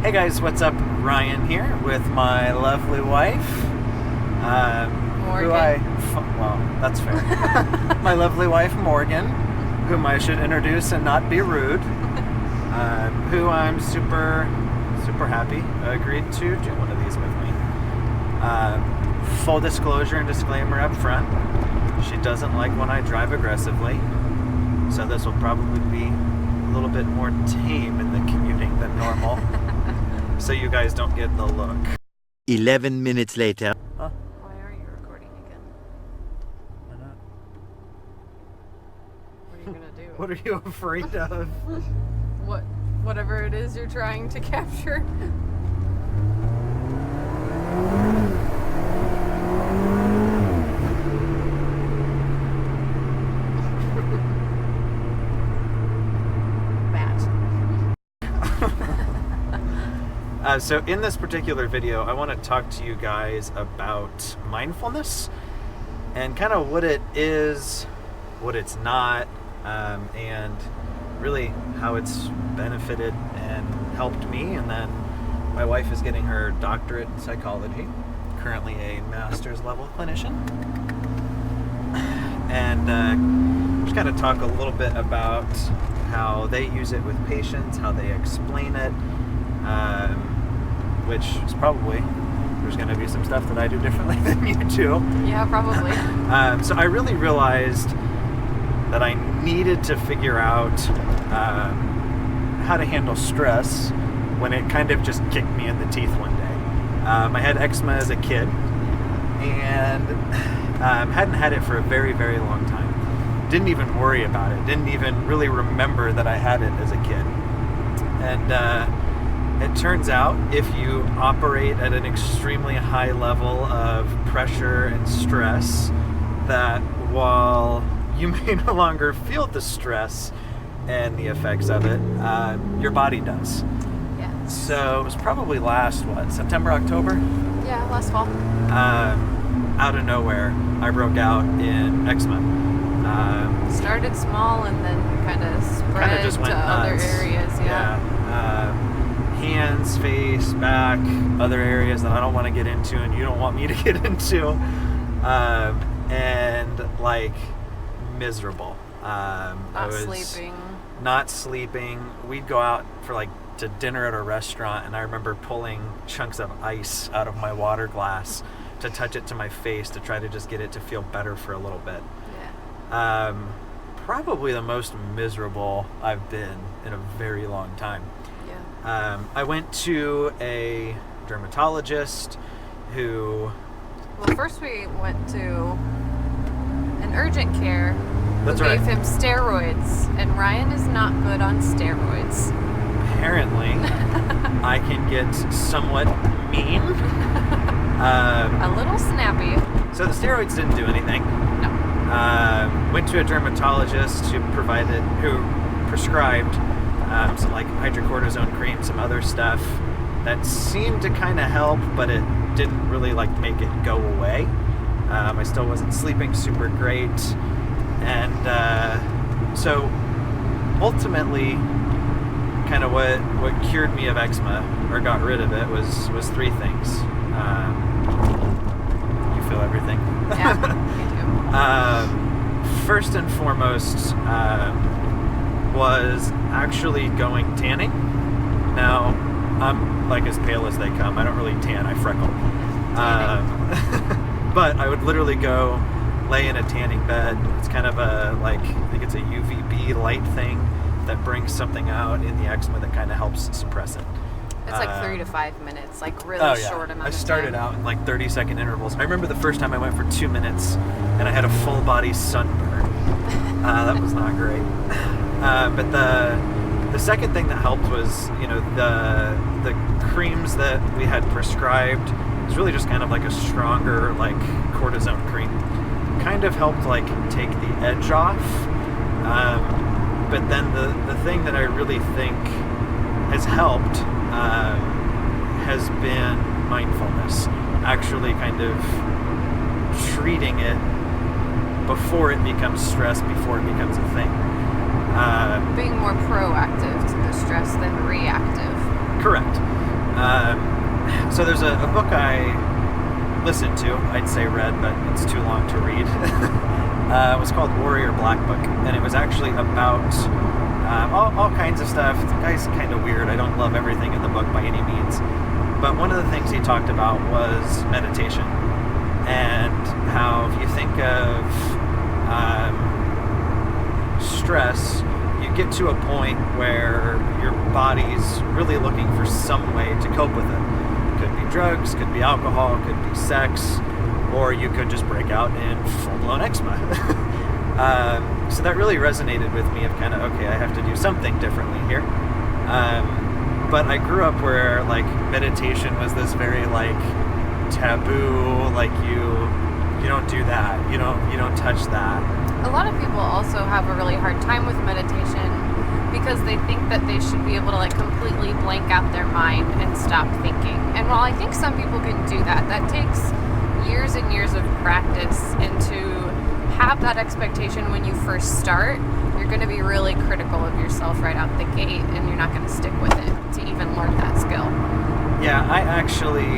Hey guys, what's up? Ryan here with my lovely wife. Morgan. Well, that's fair. My lovely wife, Morgan, whom I should introduce and not be rude, who I'm super happy agreed to do one of these with me. Full disclosure and disclaimer up front, she doesn't like when I drive aggressively, so this will probably be a little bit more tame in the commuting than normal. So you guys don't get the look. 11 minutes later. Huh? Why are you recording again? Why not? What are you gonna do? What are you afraid of? Whatever it is you're trying to capture. So in this particular video, I want to talk to you guys about mindfulness and kind of what it is, what it's not, and really how it's benefited and helped me. And then my wife is getting her doctorate in psychology, currently a master's level clinician. And just kind of talk a little bit about how they use it with patients, how they explain it, which is probably, there's going to be some stuff that I do differently than you do. Yeah, probably. So I really realized that I needed to figure out how to handle stress when it kind of just kicked me in the teeth one day. I had eczema as a kid and hadn't had it for a very, very long time. Didn't even worry about it. Didn't even really remember that I had it as a kid. And it turns out if you operate at an extremely high level of pressure and stress, that while you may no longer feel the stress and the effects of it, your body does. Yeah. So it was probably last, September, October? Yeah, last fall. Out of nowhere, I broke out in eczema. Started small and then kind of spread just went to other nuts. areas. Yeah. Hands, face, back, other areas that I don't want to get into and you don't want me to get into. And like miserable. Not sleeping. We'd go out for to dinner at a restaurant, and I remember pulling chunks of ice out of my water glass to touch it to my face to try to just get it to feel better for a little bit. Yeah. Probably the most miserable I've been in a very long time. Yeah. I went to a dermatologist who... Well, first we went to an urgent care who That's right. gave him steroids, and Ryan is not good on steroids. Apparently, I can get somewhat mean. A little snappy. So the steroids didn't do anything. No. Went to a dermatologist who prescribed some hydrocortisone cream, some other stuff that seemed to kind of help, but it didn't really make it go away. I still wasn't sleeping super great, and so ultimately, kind of what cured me of eczema or got rid of it was three things. You feel everything. Yeah, me too. First and foremost was actually going tanning. Now, I'm as pale as they come. I don't really tan, I freckle. But I would literally go lay in a tanning bed. It's kind of I think it's a UVB light thing that brings something out in the eczema that kind of helps suppress it. It's 3 to 5 minutes, really short amount of time. I started out in 30-second intervals. I remember the first time I went for 2 minutes and I had a full body sunburn. That was not great. But the second thing that helped was, the creams that we had prescribed. It was really just kind of a stronger cortisone cream. Kind of helped take the edge off. But then the thing that I really think has helped has been mindfulness. Actually kind of treating it before it becomes stress, before it becomes a thing. Being more proactive to the stress than reactive. Correct. So there's a book I listened to, I'd say read, but it's too long to read. It was called Warrior Black Book, and it was actually about all kinds of stuff. The guy's kind of weird. I don't love everything in the book by any means. But one of the things he talked about was meditation, and how if you think of stress, you get to a point where your body's really looking for some way to cope with it. Could be drugs, could be alcohol, could be sex, or you could just break out in full-blown eczema. So that really resonated with me of kind of, okay, I have to do something differently here. But I grew up where like meditation was this very like taboo, like you don't do that, you don't touch that. A lot of people also have a really hard time with meditation because they think that they should be able to like completely blank out their mind and stop thinking. And while I think some people can do that, that takes years and years of practice, and to have that expectation when you first start, you're going to be really critical of yourself right out the gate, and you're not going to stick with it to even learn that skill. Yeah, I actually,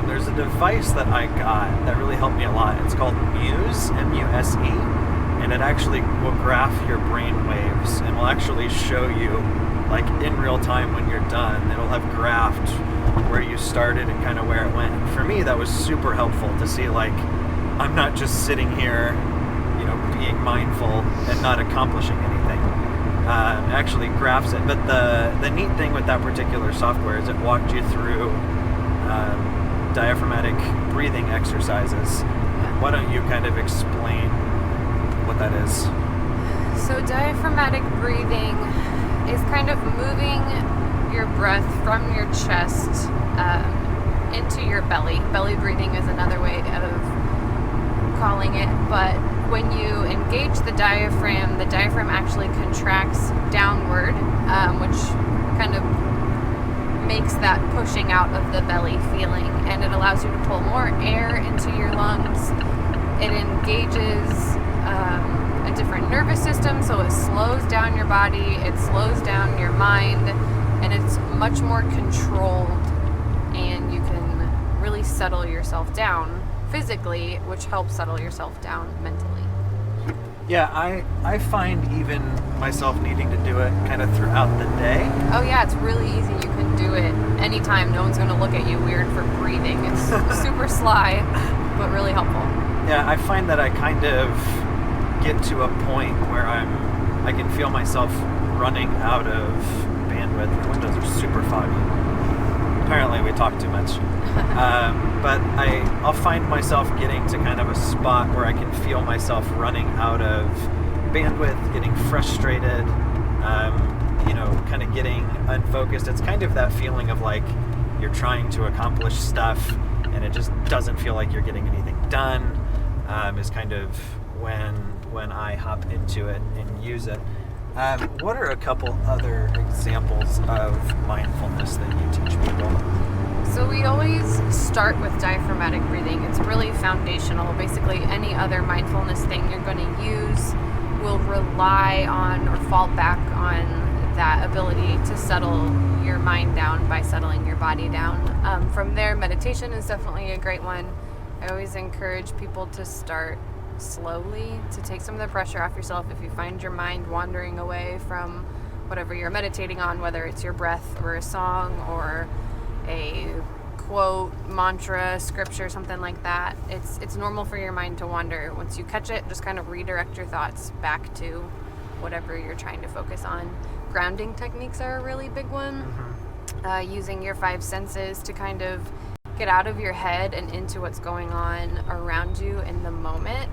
there's a device that I got that really helped me a lot. It's called Muse, M-U-S-E, and it actually will graph your brain waves and will actually show you, like in real time when you're done, it'll have graphed where you started and kind of where it went. And for me, that was super helpful to see, like, I'm not just sitting here, being mindful and not accomplishing anything. It actually graphs it. But the neat thing with that particular software is it walked you through diaphragmatic breathing exercises. Why don't you kind of explain what that is? So diaphragmatic breathing is kind of moving your breath from your chest into your belly. Belly breathing is another way of calling it, but when you engage the diaphragm actually contracts downward, which kind of makes that pushing out of the belly feeling, and it allows you to pull more air into your lungs. It engages a different nervous system, so it slows down your body, it slows down your mind, and it's much more controlled, and you can really settle yourself down physically, which helps settle yourself down mentally. Yeah, I find even myself needing to do it kind of throughout the day. Oh yeah, it's really easy. You can do it anytime. No one's going to look at you weird for breathing. It's super sly, but really helpful. Yeah, I find that I kind of get to a point where I can feel myself running out of bandwidth. The windows are super foggy. Apparently we talk too much. But I'll find myself getting to kind of a spot where I can feel myself running out of bandwidth, getting frustrated, kind of getting unfocused. It's kind of that feeling of like you're trying to accomplish stuff and it just doesn't feel like you're getting anything done, is kind of when I hop into it and use it. What are a couple other examples of mindfulness that you teach people? So we always start with diaphragmatic breathing. It's really foundational. Basically, any other mindfulness thing you're going to use will rely on or fall back on that ability to settle your mind down by settling your body down. From there, meditation is definitely a great one. I always encourage people to start slowly to take some of the pressure off yourself. If you find your mind wandering away from whatever you're meditating on, whether it's your breath or a song or a quote, mantra, scripture, something like that, it's normal for your mind to wander. Once you catch it, just kind of redirect your thoughts back to whatever you're trying to focus on. Grounding techniques are a really big one. Using your five senses to kind of get out of your head and into what's going on around you in the moment.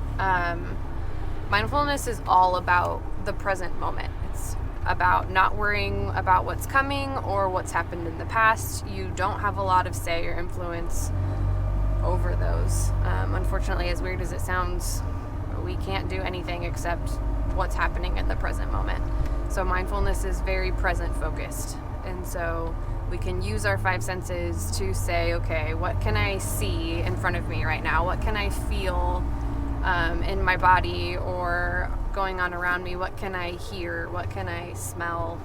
Mindfulness is all about the present moment. It's about not worrying about what's coming or what's happened in the past. You don't have a lot of say or influence over those. Unfortunately, as weird as it sounds, we can't do anything except what's happening in the present moment. So mindfulness is very present focused. And so we can use our five senses to say, okay, what can I see in front of me right now? What can I feel in my body or going on around me? What can I hear? What can I smell?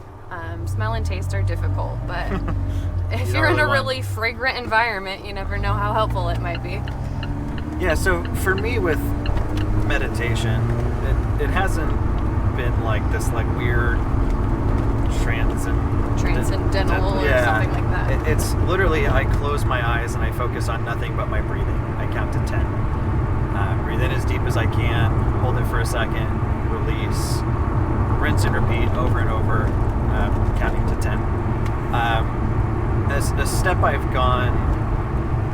Smell and taste are difficult, but if you're in a really really fragrant environment, you never know how helpful it might be. Yeah, so for me with meditation, it hasn't been like this like weird Transcendental or something like that. It's literally I close my eyes and I focus on nothing but my breathing. I count to 10. Breathe in as deep as I can, hold it for a second, release, rinse and repeat over and over, counting to 10. As a step I've gone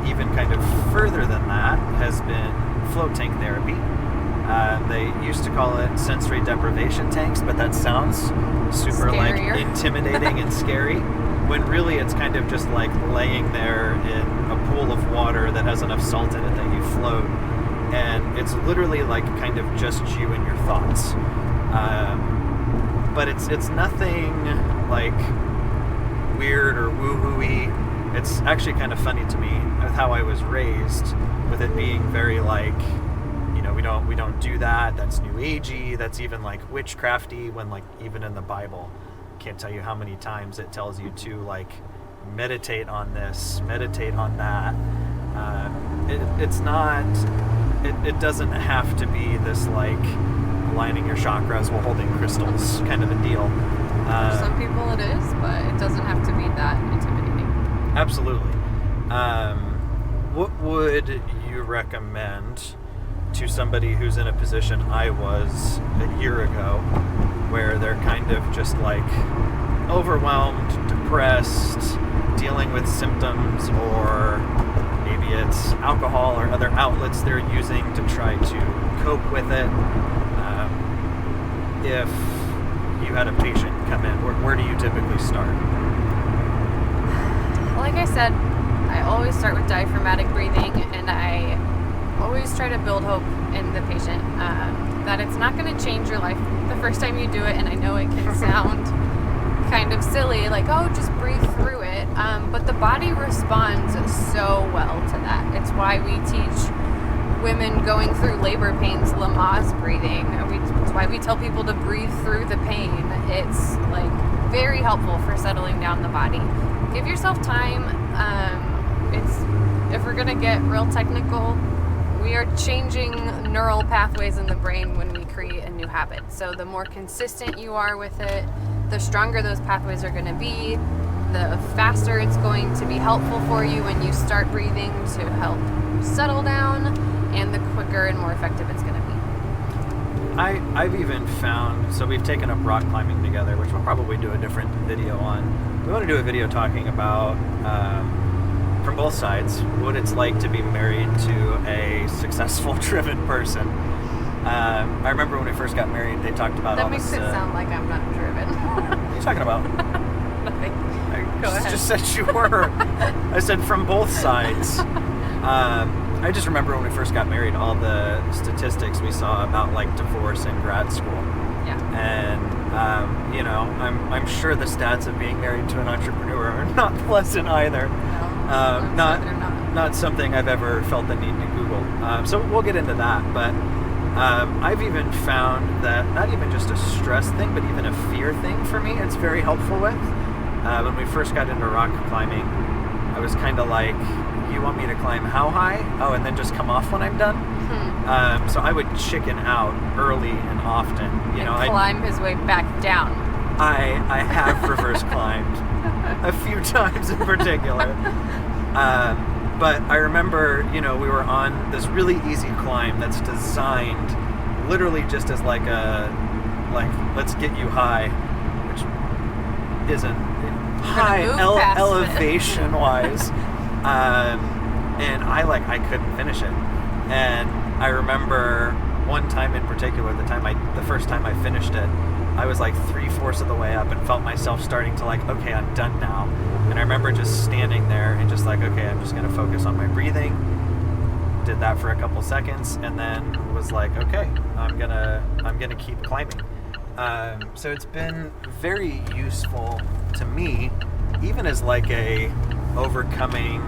even kind of further than that has been float tank therapy. They used to call it sensory deprivation tanks, but that sounds super Scarier. like intimidating and scary, when really it's kind of just like laying there in a pool of water that has enough salt in it that you float, and it's literally like kind of just you and your thoughts. But it's nothing like weird or woo-hoo-y. It's actually kind of funny to me with how I was raised, with it being very like, we don't do that. That's new agey. That's even like witchcrafty, when like even in the Bible, can't tell you how many times it tells you to like meditate on this, meditate on that. It's not. It doesn't have to be this like aligning your chakras while holding crystals kind of a deal. For some people it is, but it doesn't have to be that intimidating. Absolutely. What would you recommend to somebody who's in a position I was a year ago, where they're kind of just like overwhelmed, depressed, dealing with symptoms, or maybe it's alcohol or other outlets they're using to try to cope with it? If you had a patient come in, where do you typically start? Like I said, I always start with diaphragmatic breathing, and I always try to build hope in the patient, that it's not going to change your life the first time you do it. And I know it can sound kind of silly, like, oh, just breathe through it, but the body responds so well to that. It's why we teach women going through labor pains Lamaze breathing. It's why we tell people to breathe through the pain. It's like very helpful for settling down the body. Give yourself time. If we're gonna get real technical, we are changing neural pathways in the brain when we create a new habit. So the more consistent you are with it, the stronger those pathways are going to be, the faster it's going to be helpful for you when you start breathing to help settle down, and the quicker and more effective it's going to be. I've even found, so we've taken up rock climbing together, which we'll probably do a different video on. We want to do a video talking about, from both sides, what it's like to be married to a successful, driven person. I remember when we first got married, they talked about that all makes this... it sound like I'm not driven. What are you talking about? Nothing. I just said you were. I said from both sides. I just remember when we first got married, all the statistics we saw about like divorce in grad school. Yeah. And I'm sure the stats of being married to an entrepreneur are not pleasant either. No, they're not something I've ever felt the need to Google. So we'll get into that. But I've even found that not even just a stress thing, but even a fear thing for me, it's very helpful with. When we first got into rock climbing, I was kind of like, you want me to climb how high? Oh, and then just come off when I'm done? So I would chicken out early and often. I'd climb his way back down. I have reverse climbed a few times in particular. But I remember, we were on this really easy climb that's designed literally just as like let's get you high, which isn't high elevation wise. And I couldn't finish it. And I remember one time in particular, the first time I finished it, I was like 3/4 of the way up and felt myself starting to like, okay, I'm done now. And I remember just standing there and just like, okay, I'm just going to focus on my breathing. Did that for a couple seconds and then was like, okay, I'm gonna keep climbing. So it's been very useful to me, even as like a overcoming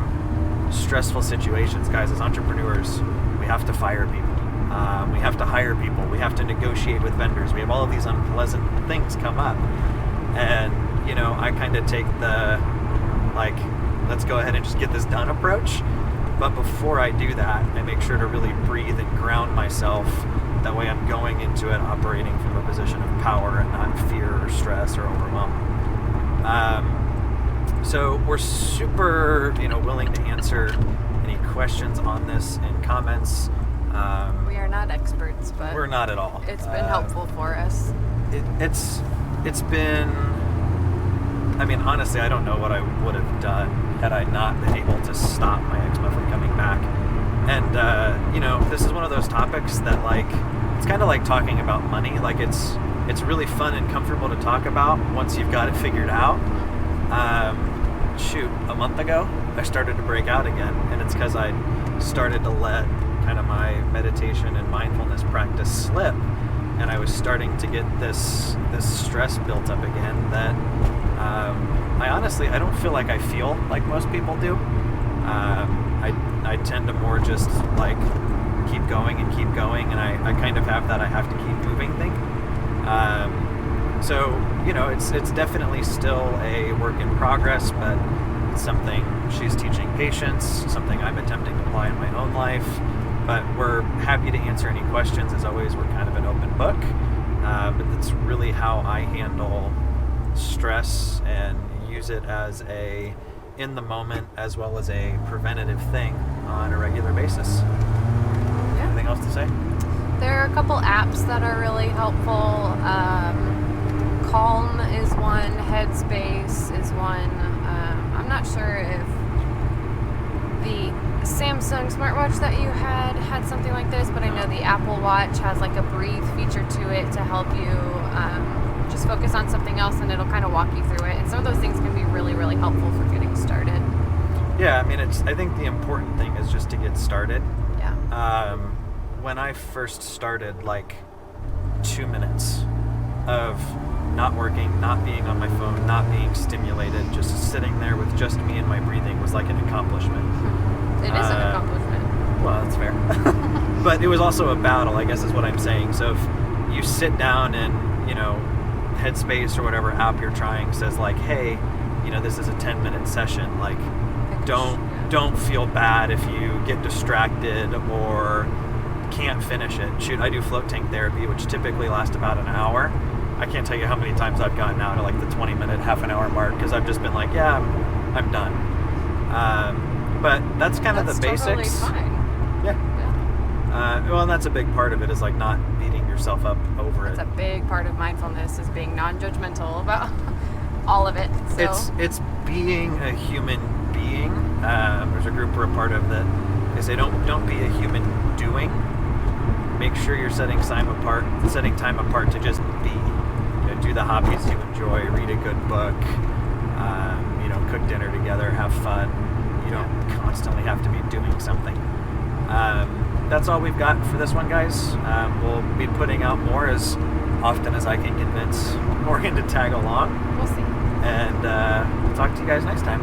stressful situations. Guys, as entrepreneurs, we have to fire people. We have to hire people. We have to negotiate with vendors. We have all of these unpleasant things come up. And, I kind of take the, like, let's go ahead and just get this done approach. But before I do that, I make sure to really breathe and ground myself. That way I'm going into it operating from a position of power and not fear or stress or overwhelm. So we're super, willing to answer any questions on this in comments. We are not experts, but we're not at all. It's been helpful for us. It's been, honestly, I don't know what I would have done had I not been able to stop my eczema from coming back. And, this is one of those topics that, it's kind of like talking about money. It's really fun and comfortable to talk about once you've got it figured out. A month ago, I started to break out again, and it's because I started to let kind of my meditation and mindfulness practice slip, and I was starting to get this stress built up again that I don't feel like I feel like most people do. I tend to more just keep going, and I kind of have that I have to keep moving thing. So it's definitely still a work in progress, but it's something she's teaching patients, something I'm attempting to apply in my own life. But we're happy to answer any questions. As always, we're kind of an open book. But that's really how I handle stress and use it as a in the moment as well as a preventative thing on a regular basis. Yeah. Anything else to say? There are a couple apps that are really helpful. Calm is one, Headspace is one. I'm not sure if the Samsung smartwatch that you had something like this, but I know the Apple Watch has a breathe feature to it to help you just focus on something else, and it'll kind of walk you through it. And some of those things can be really, really helpful for getting started. Yeah, I think the important thing is just to get started. Yeah. When I first started, 2 minutes of not working, not being on my phone, not being stimulated, just sitting there with just me and my breathing was like an accomplishment. It is an accomplishment. Well, that's fair. But it was also a battle, I guess is what I'm saying. So if you sit down and, Headspace or whatever app you're trying says hey, this is a 10-minute session, don't feel bad if you get distracted or can't finish it. Shoot, I do float tank therapy, which typically lasts about an hour. I can't tell you how many times I've gotten out at the 20-minute, half an hour mark because I've just been yeah, I'm done. But that's kind of the basics. Totally fine. Yeah. Well, and that's a big part of it is not beating yourself up over it. It's a big part of mindfulness is being non-judgmental about all of it. So. It's being a human being. There's a group we're a part of that they say don't be a human doing. Make sure you're setting time apart to just be. Do the hobbies you enjoy, read a good book, cook dinner together, have fun. You don't constantly have to be doing something. That's all we've got for this one, guys. We'll be putting out more as often as I can convince Morgan to tag along. We'll see. And we'll talk to you guys next time.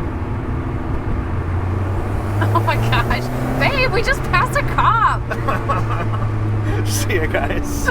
Oh my gosh. Babe, we just passed a cop. See you guys.